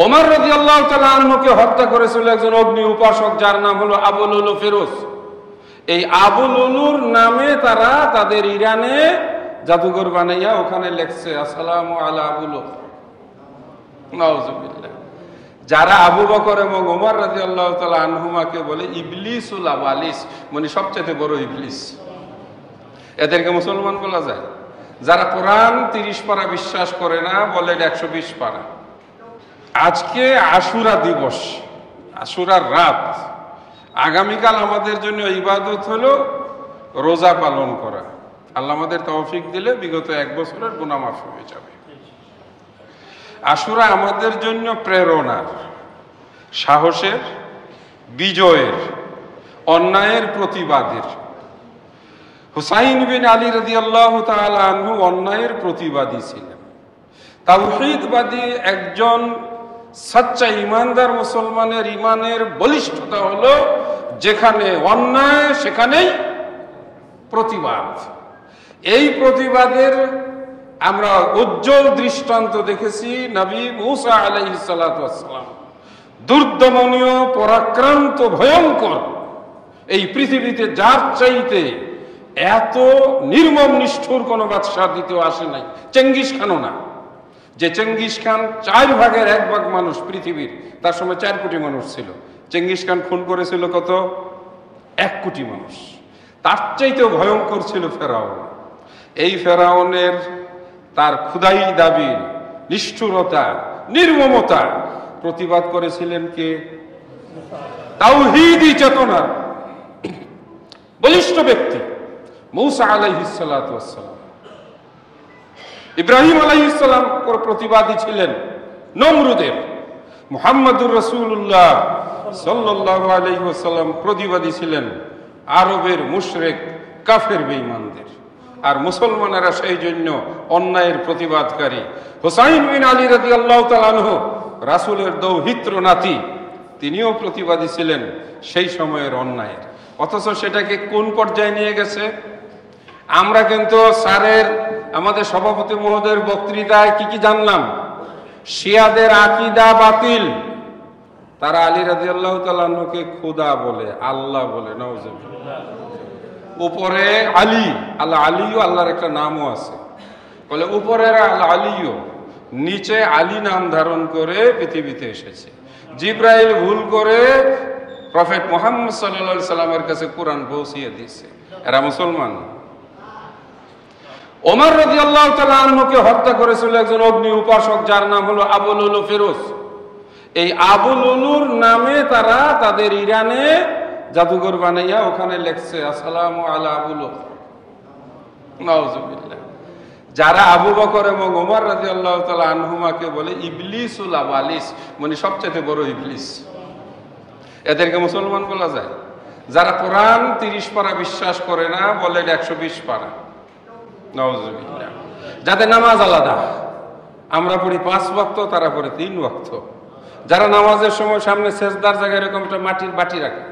ওমর রাদিয়াল্লাহু তাআলা আনহুকে হত্যা করেছিল একজন অগ্নি উপাসক, যার নাম হলো আবু লুলু ফিরোজ। এই আবু লুলুর নামে তারা তাদের ইরানে জাদুঘর বানাইয়া ওখানে লেখছে আসসালামু আলা আবু লুলু। নাউজুবিল্লাহ। যারা আবু বকর এবং ওমর রাদিয়াল্লাহু তাআলা আনহুমাকে বলে ইবলিসুল আওয়ালিস, মানে সবচেয়ে বড় ইবলিস, এদেরকে মুসলমান বলা যায়। যারা কোরআন 30 পারা বিশ্বাস করে না, বলে 120 পারা। আজকে আশুরা দিবস, আশুরার রাত। আগামীকাল আমাদের জন্য ইবাদত হলো রোজা পালন করা। আল্লাহ আমাদের তৌফিক দিলে বিগত 1 বছরের গুনাহ মাফ হয়ে যাবে। আশুরা আমাদের জন্য প্রেরণার, সাহসের, বিজয়ের, অন্যায়ের প্রতিবাদের। হুসাইন বিন আলী রাদিয়াল্লাহু তাআলা আনহু অন্যায়ের প্রতিবাদী ছিলেন। তাওহীদবাদী একজন সচ্চা ইমানদার মুসলমানের ইমানের বলিষ্ঠতা হলো যেখানে অন্যায় সেখানেই প্রতিবাদ। এই প্রতিবাদের আমরা উজ্জ্বল দৃষ্টান্ত দেখেছি নবী মূসা আলাইহিস সালাতু ওয়াস সালাম। দুর্দমনীয়, পরাক্রান্ত, ভয়ঙ্কর এই পৃথিবীতে যার চাইতে এত নির্মম নিষ্ঠুর কোন বাদশাহ দ্বিতীয় আসে নাই। চেঙ্গিস খানও না। যে চেঙ্গিস খান 4 ভাগের 1 ভাগ মানুষ পৃথিবীর, তার সময় 4 কোটি মানুষ ছিল। চেঙ্গিস খান খুন করেছিল কত? 1 কোটি মানুষ। তার চাইতেও ভয়ঙ্কর ছিল ফেরাউন। এই ফেরাউনের তার খুদাই দাবি, নিষ্ঠুরতা, নির্মমতা প্রতিবাদ করেছিলেন কে? তাওহীদি চেতনার বলিষ্ঠ ব্যক্তি মূসা আলাইহিস সালাতু ওয়াস সালাম। ইব্রাহিম আলাইহিস সালাম প্রতিবাদী ছিলেন নমরুদের। মুহাম্মদুর রাসূলুল্লাহ সাল্লাল্লাহু আলাইহি ওয়াসাল্লাম প্রতিবাদী ছিলেন আরবের মুশরিক কাফের বেঈমানদের। আর মুসলমানেরা সেই জন্য অন্যায়ের প্রতিবাদকারী। হুসাইন বিন আলী রাদিয়াল্লাহু তাআলা আনহু রাসূলের দৌহিত্র নাতি, তিনিও প্রতিবাদী ছিলেন সেই সময়ের অন্যায়ের। অথচ সেটাকে কোন পর্যায়ে নিয়ে গেছে? আমরা কিন্তু স্যারের, আমাদের সভাপতি মহোদয়ের বক্তৃতায় কি জানলাম? শিয়াদের আকীদা বাতিল। তারা আলী রাদিয়াল্লাহু তাআলা আনহুকে খোদা বলে, আল্লাহ বলে। নাউজুবিল্লাহ। উপরে আলী, আল্লাহ আলীও আল্লাহর একটা নামও আছে, বলে উপরের আল্লাহ আলীও, নিচে আলী নাম ধারণ করে পৃথিবীতে এসেছে। জিব্রাইল ভুল করে প্রফেট মুহাম্মদ সাল্লাল্লাহু আলাইহি সাল্লামের কাছে কোরআন পৌঁছিয়ে দিয়েছে। এরা মুসলমান। ওমর রাদিয়াল্লাহু তাআলা আনহুকে হত্যা করেছিল একজন অগ্নি উপাসক, যার নাম হলো আবু লুলু ফিরোজ। এই আবু লুলুর নামে তারা তাদের ইরানে জাদুঘর বানাইয়া ওখানে লেখছে আসসালামু আলা আবু লুলু। নাউজুবিল্লাহ। যারা আবু বকর এবং ওমর রাদিয়াল্লাহু তাআলা আনহুমাকে বলে ইবলিসুল আওয়ালিস, মানে সবচেয়ে বড় ইবলিস, এদেরকে মুসলমান বলা যায়। যারা কোরআন 30 পারা বিশ্বাস করে না, বলে 120 পারা। নাউজুবিল্লাহ। যাদের নামাজ আলাদা, আমরা পড়ি 5 ওয়াক্ত, তারা পড়ে 3 ওয়াক্ত। যারা নামাজের সময় সামনে সেজদার জায়গায় এরকম একটা মাটির বাটি রাখে,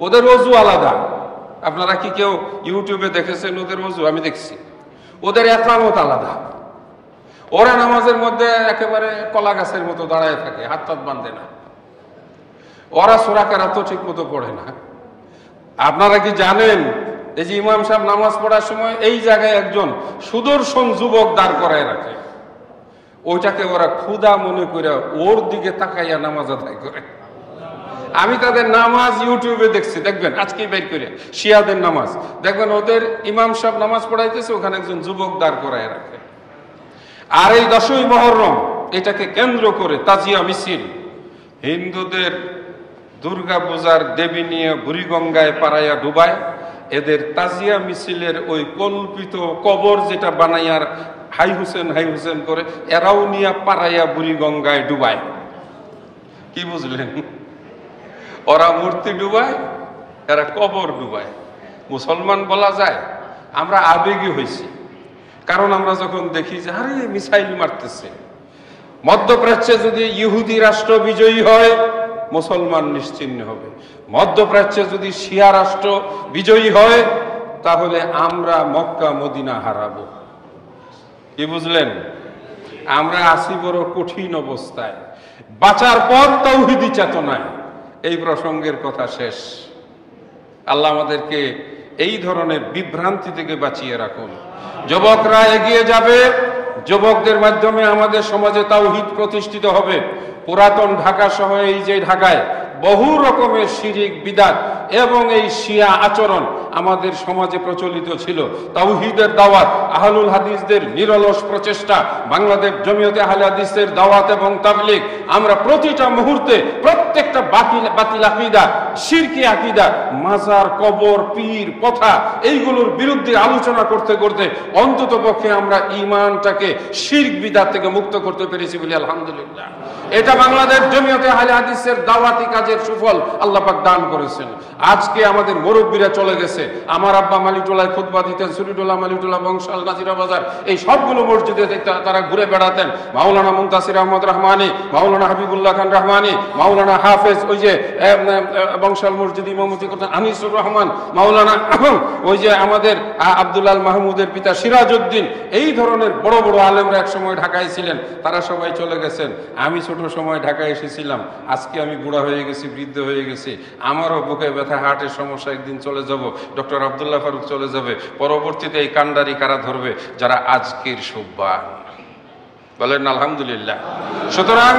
ওদের ওযু আলাদা। আপনারা কি কেউ ইউটিউবে দেখেছেন ওদের ওযু? আমি দেখছি। ওদের ইকামত আলাদা। ওরা নামাজের মধ্যে একেবারে কলা গাছের মতো দাঁড়ায় থাকে, হাত টাত বাঁধে না। ওরা সূরা কেরাত ঠিক মতো পড়ে না। আপনারা কি জানেন, এই যে ইমাম সাহেব নামাজ পড়ার সময় এই জায়গায় একজন সুদর্শন যুবক দাঁড় করায় রাখে, ওইটাকে ওরা ক্ষুধা মনে করে ওর দিকে তাকাইয়া নামাজ আদায় করে। আমি তাদের নামাজ ইউটিউবে দেখছি, দেখবেন আজকেই বের করে, শিয়াদের নামাজ দেখবেন, ওদের ইমাম সাহেব নামাজ পড়াইতেছে, ওখানে একজন যুবক দাঁড় করায় রাখে। আর এই 10ই মুহররম, এটাকে কেন্দ্র করে তাজিয়া মিছিল, হিন্দুদের দুর্গা পূজার দেবী নিয়ে বুড়িগঙ্গায় পাড়াইয়া ডুবায়। এদের তাজিয়া মিছিলের ওই কল্পিত কবর যেটা বানাইয়ার হাই হুসেন করে, এরাও নিয়ে পাড়াইয়া বুড়িগঙ্গায় ডুবায়। কি বুঝলেন? ওরা মূর্তি ডুবায়, এরা কবর ডুবায়। মুসলমান বলা যায়? আমরা আবেগী হয়েছি, কারণ আমরা যখন দেখি যে আরে মিসাইল মারতেছে। মধ্যপ্রাচ্যে যদি ইহুদি রাষ্ট্র বিজয়ী হয়, মুসলমান নিশ্চিহ্ন হবে। মধ্যপ্রাচ্যে যদি শিয়া রাষ্ট্র বিজয়ী হয়, তাহলে আমরা মক্কা মদিনা হারাবো। কি বুঝলেন? আমরা আছি বড় কঠিন অবস্থায়। বাঁচার পর তাওহীদি চেতনায়। এই প্রসঙ্গের কথা শেষ। আল্লাহ আমাদেরকে এই ধরনের বিভ্রান্তি থেকে বাঁচিয়ে রাখুন। যুবকরা এগিয়ে যাবে, যুবকদের মাধ্যমে আমাদের সমাজে তাওহীদ প্রতিষ্ঠিত হবে। পুরাতন ঢাকা সহ এই যে ঢাকায় বহু রকমের শিরিক বিদআত এবং এই শিয়া আচরণ আমাদের সমাজে প্রচলিত ছিল। তাওহীদের দাওয়াত, আহলুল হাদিসদের নিরলস প্রচেষ্টা, বাংলাদেশ জমিয়তে আহলে হাদিসের দাওয়াত এবং তাবলীগ, আমরা প্রতিটা মুহূর্তে প্রত্যেকটা বাতিল আকীদা, শিরকি আকীদা, মাজার, কবর, পীর, প্রথা, এইগুলোর বিরুদ্ধে আলোচনা করতে করতে অন্ততপক্ষে আমরা ঈমানটাকে শিরক বিদআত থেকে মুক্ত করতে পেরেছি বলি আলহামদুলিল্লাহ। এটা বাংলাদেশ জমিয়তে আহলে হাদিসের দাওয়াতি কাজের সুফল আল্লাহ পাক দান করেছেন। আজকে আমাদের মুরব্বীরা চলে গেছে। আমার আব্বা মালিটোলায় খুতবা দিতেন, সুরিটোলা, মালিটোলা, বংশাল, নাজিরা বাজার, এই সবগুলো মসজিদে তারা ঘুরে বেড়াতেন। মাওলানা মুনতাসির আহমদ রহমানী, মাওলানা হাবিবুল্লাহ খান রহমানী, মাওলানা হাফেজ, ওই যে বংশাল মসজিদ ইমামতি করতেন আনিসুর রহমান, মাওলানা ওই যে আমাদের আব্দুল্লাহ মাহমুদের পিতা সিরাজউদ্দিন, এই ধরনের বড় বড় আলেমরা এক সময় ঢাকায় ছিলেন। তারা সবাই চলে গেছেন। আমি ছোট সময় ঢাকায় এসেছিলাম। আজকে আমি বুড়া হয়ে গেছি, বৃদ্ধ হয়ে গেছি। আমারও বুকে ব্যথা, হার্টের সমস্যা, একদিন চলে যাব। ডক্টর আব্দুল্লাহ ফারুক চলে যাবে। পরবর্তীতে এই কান্ডারি কারা ধরবে? যারা আজকের সৌভান। বলেন আলহামদুলিল্লাহ। সুতরাং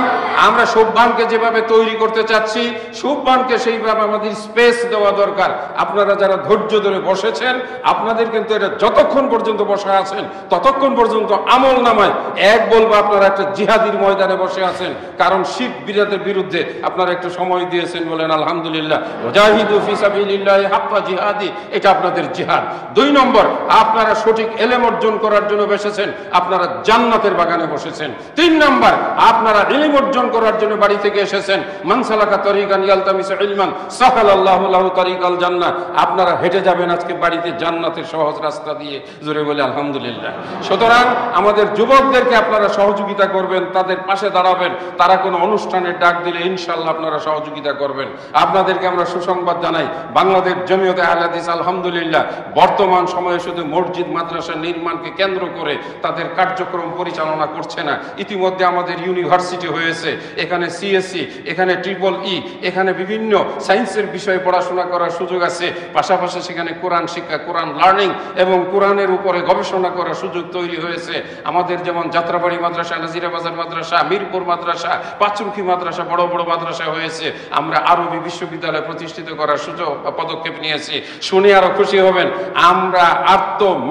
আমরা সৌভানকে যেভাবে তৈরি করতে চাচ্ছি, সৌভানকে সেইভাবে আমাদের স্পেস দেওয়া দরকার। আপনারা যারা ধৈর্য ধরে বসেছেন, আপনাদের কিন্তু এটা যতক্ষণ পর্যন্ত বসে আছেন ততক্ষণ পর্যন্ত আমল নামায় এক বলবো আপনারা একটা জিহাদির ময়দানে বসে আছেন। কারণ শিরক বিদআতের বিরুদ্ধে আপনারা একটু সময় দিয়েছেন, বলেন আলহামদুলিল্লাহ। ওয়াজাহিদু ফি সাবিলিল্লাহি হাক্কা জিহাদি, এটা আপনাদের জিহাদ। 2 নম্বর, আপনারা সঠিক ইলম অর্জন করার জন্য বসেছেন, আপনারা জান্নাতের বাগানে বসেছেন। 3 নম্বর, আপনারা ইলম অর্জন করার জন্য বাড়ি থেকে এসেছেন। মান সালাকা তরিকান ইয়ালতামিসু ইলমান সাহালাল্লাহু লাহু তরিকাল জান্নাহ, আপনারা হেঁটে যাবেন আজকে বাড়িতে জান্নাতের সহজ রাস্তা দিয়ে। জোরে বলে আলহামদুলিল্লাহ। সুতরাং আমাদের যুবকদেরকে আপনারা সহযোগিতা করবেন, তাদের পাশে দাঁড়াবেন। তারা কোনো অনুষ্ঠানের ডাক দিলে ইনশাআল্লাহ আপনারা সহযোগিতা করবেন। আপনাদেরকে আমরা সুসংবাদ জানাই, বাংলাদেশ জমিয়তে আহলে হাদিস আলহামদুলিল্লাহ বর্তমান সময়ে শুধু মসজিদ মাদ্রাসা নির্মাণকে কেন্দ্র করে তাদের কার্যক্রম পরিচালনা করছে না। ইতিমধ্যে আমাদের ইউনিভার্সিটি হয়েছে, এখানে সিএসসি, এখানে EEE, এখানে বিভিন্ন সায়েন্সের বিষয়ে পড়াশোনা করার সুযোগ আছে। পাশাপাশি সেখানে কোরআন শিক্ষা, কোরআন লার্নিং এবং কোরআনের উপরে গবেষণা করার সুযোগ তৈরি হয়েছে। আমাদের যেমন যাত্রাবাড়ি মাদ্রাসা, নাজিরা বাজার মাদ্রাসা, মিরপুর মাদ্রাসা, পাঁচরুখি মাদ্রাসা, বড় বড় মাদ্রাসা হয়েছে। আমরা আরবি বিশ্ববিদ্যালয় প্রতিষ্ঠিত করার সুযোগ পদক্ষেপ নিয়েছি। শুনে আরো খুশি হবেন। আমরা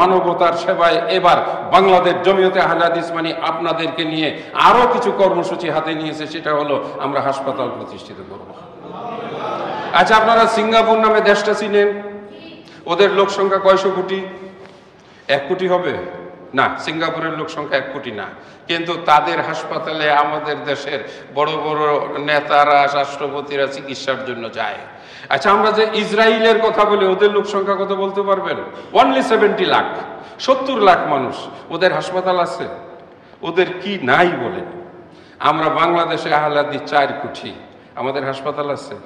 মানবতার সেবায় এবার বাংলাদেশ জমিয়তে আহলে হাদিস মানে আপনাদেরকে নিয়ে আরো কিছু কর্মসূচি হাতে নিয়েছে। সেটা হলো আমরা হাসপাতাল প্রতিষ্ঠিত করব। আচ্ছা, আপনারা সিঙ্গাপুর নামে দেশটা চিনেন? ওদের লোক সংখ্যা কয়শো কোটি? 1 কোটি হবে না। সিঙ্গাপুরের লোক সংখ্যা 1 কোটি না, কিন্তু তাদের হাসপাতালে আমাদের দেশের বড় বড় নেতারা, রাষ্ট্রপতিরা চিকিৎসার জন্য যায়। আচ্ছা, আমরা যে ইসরায়েলের কথা বলি, ওদের লোক সংখ্যা কত বলতে পারবেন? অনলি 70 লাখ, 70 লাখ মানুষ। ওদের হাসপাতাল আছে? ওদের কি নাই বলেন? আমরা বাংলাদেশে আহলে হাদিস 4 কোটি, আমাদের হাসপাতাল আছে?